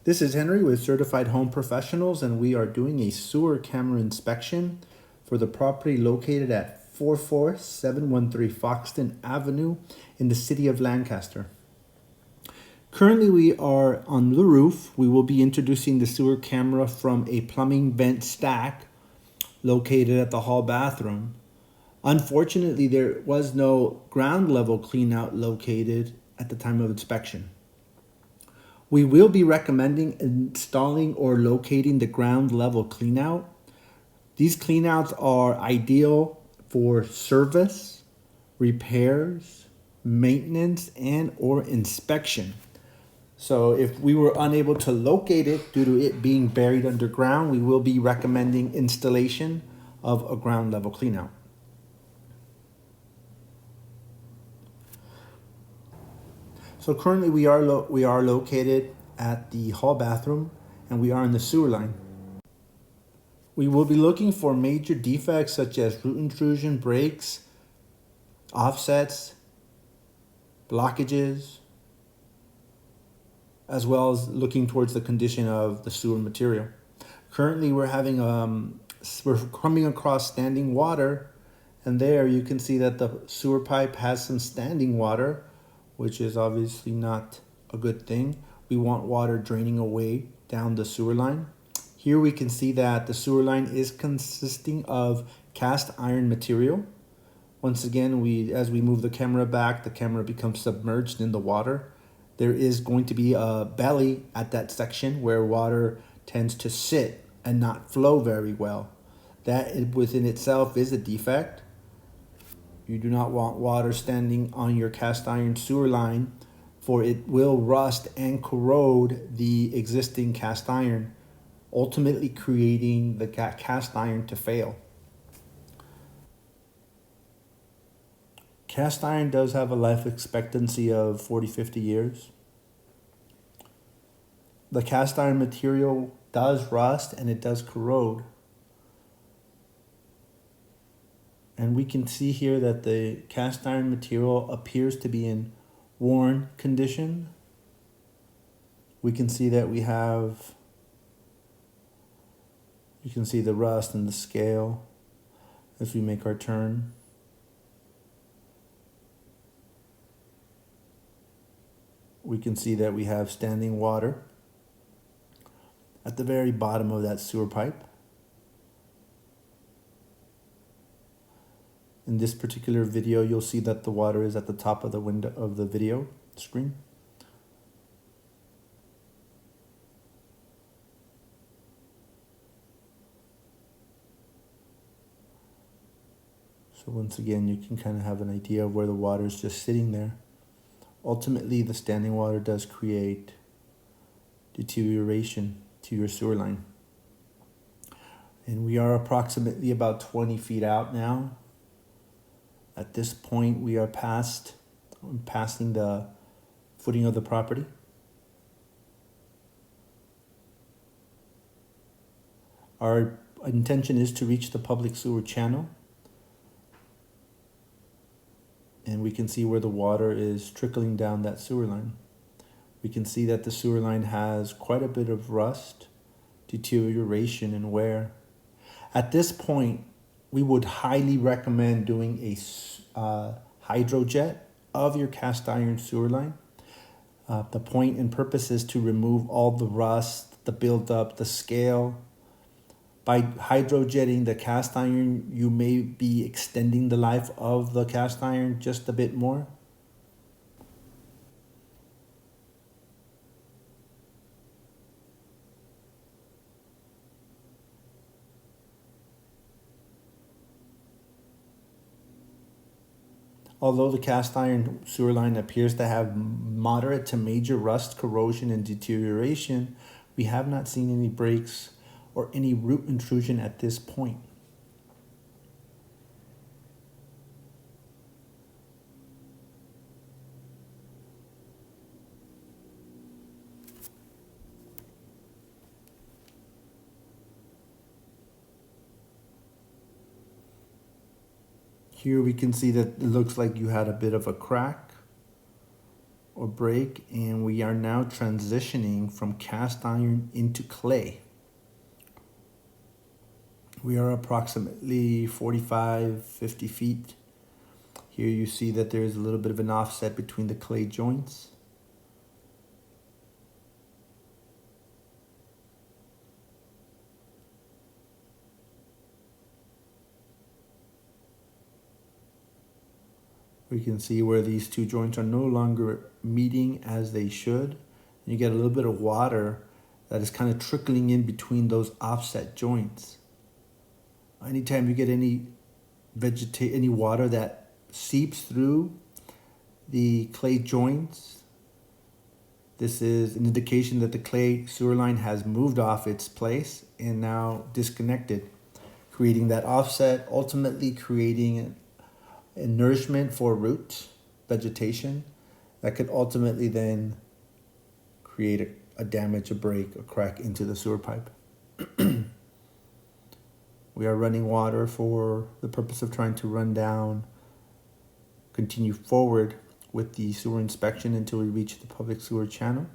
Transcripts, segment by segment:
This is Henry with Certified Home Professionals, and we are doing a sewer camera inspection for the property located at 44713 Foxton Avenue in the city of Lancaster. Currently, we are on the roof. We will be introducing the sewer camera from a plumbing vent stack located at the hall bathroom. Unfortunately, there was no ground level cleanout located at the time of inspection. We will be recommending installing or locating the ground level cleanout. These cleanouts are ideal for service, repairs, maintenance, and or inspection. So if we were unable to locate it due to it being buried underground, we will be recommending installation of a ground level cleanout. So currently we are located at the hall bathroom, and we are in the sewer line. We will be looking for major defects such as root intrusion, breaks, offsets, blockages, as well as looking towards the condition of the sewer material. Currently we're coming across standing water, and there you can see that the sewer pipe has some standing water, which is obviously not a good thing. We want water draining away down the sewer line. Here we can see that the sewer line is consisting of cast iron material. Once again, as we move the camera back, the camera becomes submerged in the water. There is going to be a belly at that section where water tends to sit and not flow very well. That within itself is a defect. You do not want water standing on your cast iron sewer line, for it will rust and corrode the existing cast iron, ultimately creating the cast iron to fail. Cast iron does have a life expectancy of 40-50 years. The cast iron material does rust and it does corrode. And we can see here that the cast iron material appears to be in worn condition. We can see that you can see the rust and the scale as we make our turn. We can see that we have standing water at the very bottom of that sewer pipe. In this particular video, you'll see that the water is at the top of the window of the video screen. So once again, you can kind of have an idea of where the water is just sitting there. Ultimately, the standing water does create deterioration to your sewer line. And we are approximately about 20 feet out now. At this point, we are passing the footing of the property. Our intention is to reach the public sewer channel. And we can see where the water is trickling down that sewer line. We can see that the sewer line has quite a bit of rust, deterioration, and wear. At this point, we would highly recommend doing a hydrojet of your cast iron sewer line. The point and purpose is to remove all the rust, the buildup, the scale. By hydrojetting the cast iron, you may be extending the life of the cast iron just a bit more. Although the cast iron sewer line appears to have moderate to major rust, corrosion, and deterioration, we have not seen any breaks or any root intrusion at this point. Here we can see that it looks like you had a bit of a crack or break, and we are now transitioning from cast iron into clay. We are approximately 45-50 feet. Here you see that there is a little bit of an offset between the clay joints. We can see where these two joints are no longer meeting as they should. You get a little bit of water that is kind of trickling in between those offset joints. Anytime you get any water that seeps through the clay joints, this is an indication that the clay sewer line has moved off its place and now disconnected, creating that offset, ultimately creating and nourishment for roots, vegetation, that could ultimately then create a damage, a break, a crack into the sewer pipe. We are running water for the purpose of trying to continue forward with the sewer inspection until we reach the public sewer channel.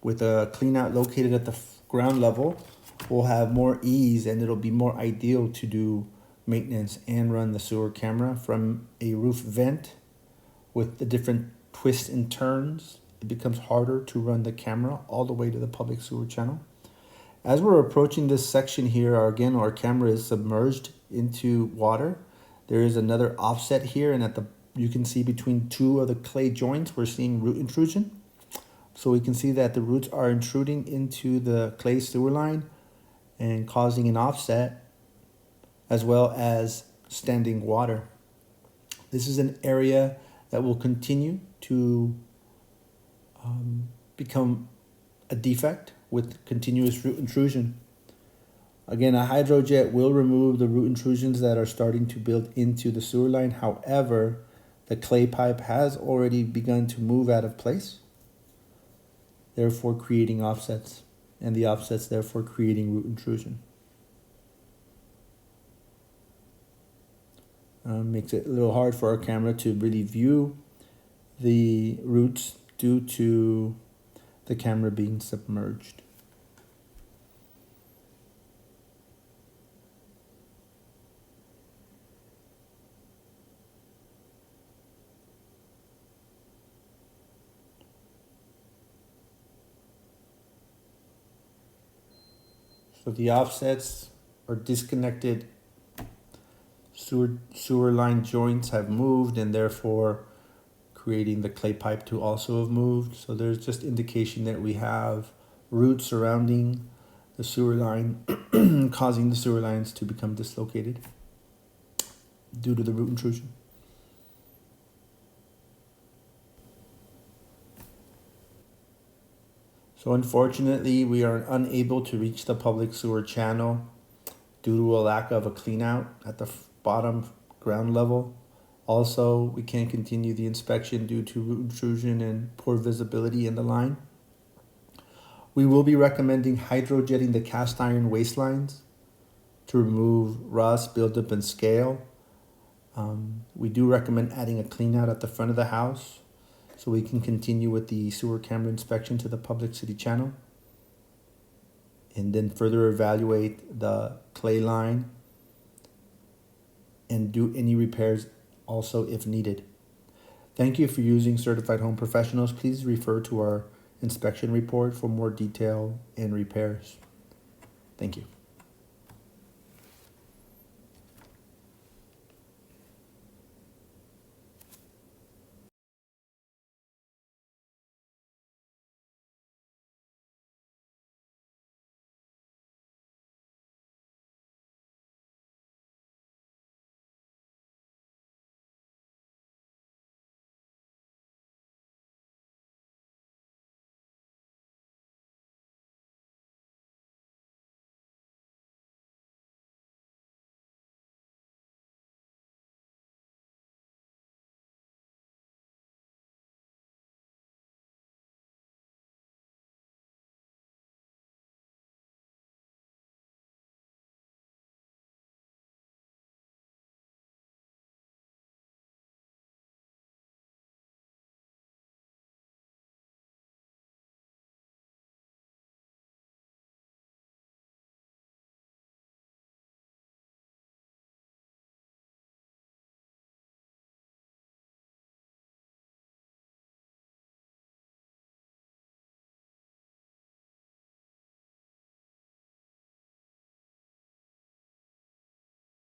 With a clean out located at the ground level, we'll have more ease and it'll be more ideal to do maintenance and run the sewer camera from a roof vent. With the different twists and turns, it becomes harder to run the camera all the way to the public sewer channel. As we're approaching this section here, our camera is submerged into water. There is another offset here, and you can see between two of the clay joints, we're seeing root intrusion. So we can see that the roots are intruding into the clay sewer line and causing an offset, as well as standing water. This is an area that will continue to become a defect with continuous root intrusion. Again, a hydrojet will remove the root intrusions that are starting to build into the sewer line. However, the clay pipe has already begun to move out of place, therefore creating offsets, and the offsets therefore creating root intrusion. Makes it a little hard for our camera to really view the roots due to the camera being submerged. So the offsets are disconnected. Sewer line joints have moved, and therefore creating the clay pipe to also have moved. So there's just indication that we have roots surrounding the sewer line, causing the sewer lines to become dislocated due to the root intrusion. So unfortunately, we are unable to reach the public sewer channel due to a lack of a clean out at the bottom ground level. Also, we can't continue the inspection due to root intrusion and poor visibility in the line. We will be recommending hydrojetting the cast iron waste lines to remove rust, buildup, and scale. We do recommend adding a clean out at the front of the house so we can continue with the sewer camera inspection to the public city channel, and then further evaluate the clay line and do any repairs also if needed. Thank you for using Certified Home Professionals. Please refer to our inspection report for more detail and repairs. Thank you.